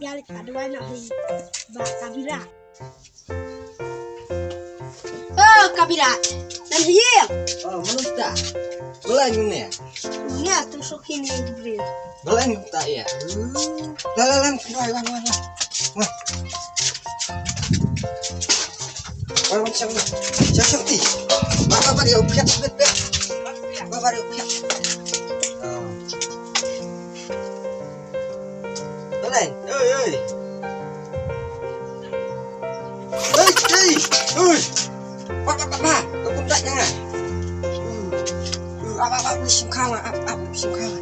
Yalit kadua nak hi. Ba kabira. Oh kabira. Dan dia. Oh manusia. Belang ni ya. Ni tusuk ini Jibril. Belang tak ya. Lalan wah. Wah macam ni. Macam ni. Bapa dia upiat bet. Bapa dia upiat. Belang. Oi. Oi. Apa? Kau pun tak jangan. Apa musim kalah. Apa musim kalah.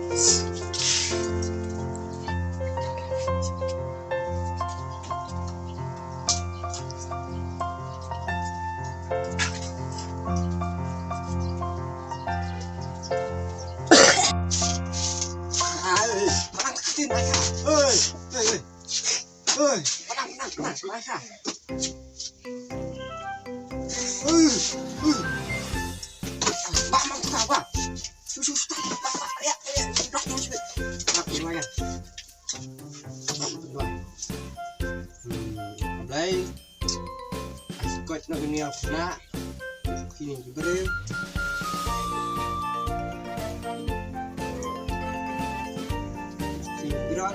Oi, menang, masa. Bak. Sus, bak, ya. Dah sebut. Bak lumayan. Mulai. Askot nak gini apa nak? Kini Jibril. Jibril.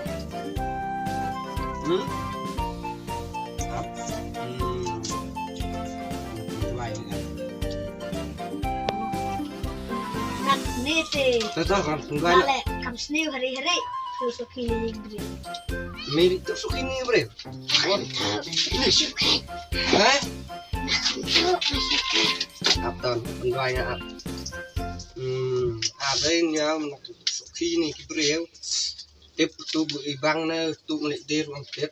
Nak nete. Betul kan? Tungguan. Kale kam sniu hari-hari tusuk ini Jibril. Meri tusuk ini Jibril. Hah? Apa tungguannya apa? Ada yang nak tusuk ini Jibril. Tiếp tục bị băng nè, tụ lại đi bằng tiếp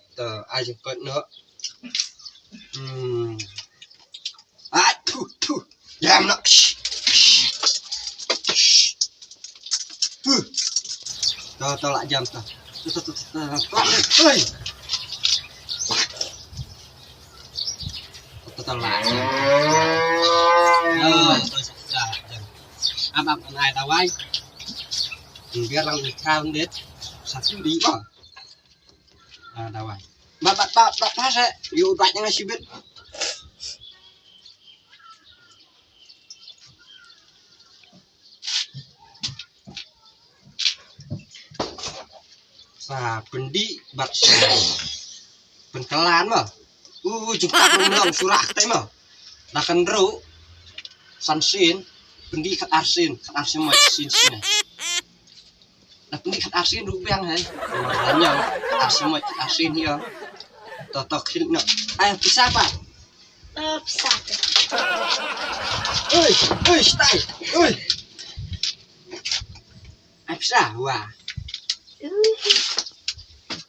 ai chẳng cận nữa. Thu, làm nó. Tao lại jam tao. Ơi. Tao lại. Tôi sẽ jam. Apa ai tao ai? Biar lang sao đến. Satu di bawah. Dawai. Bapak saya, yuk banyak ngasih bet. Sa pendi bat penkelan mah. Jengkak melong surah teh mah. Dakan ru sansin pendi kat arsin mah sin. Nah, pendikat asin rupiang hai. Makanya asin ya. Totok nak. Ayo bisa apa? Bisa. Stay. Ayo bisa, wah.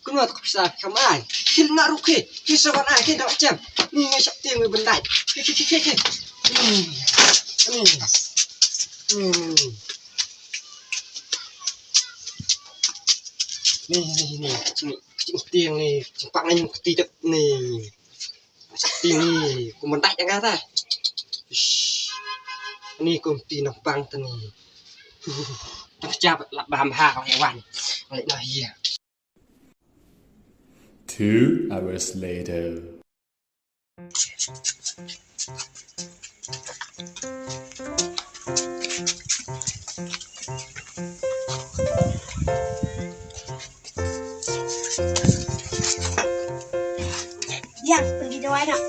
Kenapa tak bisa kamai? Hil nak ruki. Kisah warna kita macam. Ni ngasap tiang bendai. Nih, tiang nih, cempangnya ketidak nih, tiang nih, kumentai yang kata, ini kumti nempang nih, tercapai lah bahasa hewan, balik lagi ya. 2 hours later. Yang pergi jawai nak.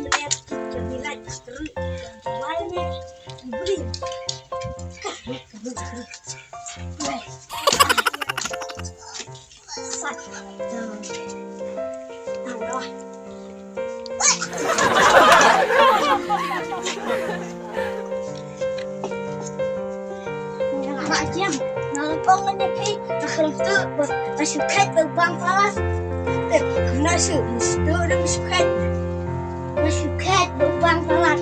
Melihat jamilah seru. Jawainya diberi. Macam nalpong ni pi akhir tu bersukat berbang palas. Nasi mesti ada bersukat berbang palas.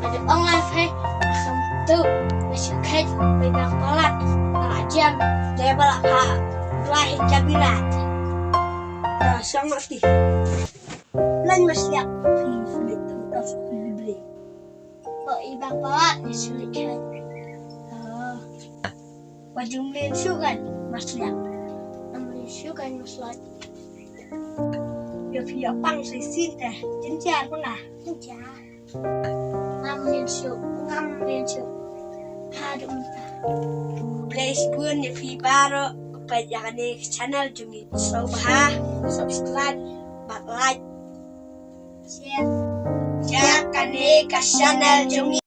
Ada orang akhir tu bersukat berbang palas. Macam dia balak dua jabilat. Sangat ti. Lan masih aku pilih tu tak pilih. Oh ibang pelat disulikan. Wajum mensyukan maslihat. Mensyukan maslihat. Dia pang sesin teh, jenjar pernah. Jenjar. Ngam mensyuk. Aduh entah. Please pun di baru jangan di channel Jungi subscribe, like, share kan di channel Jungi.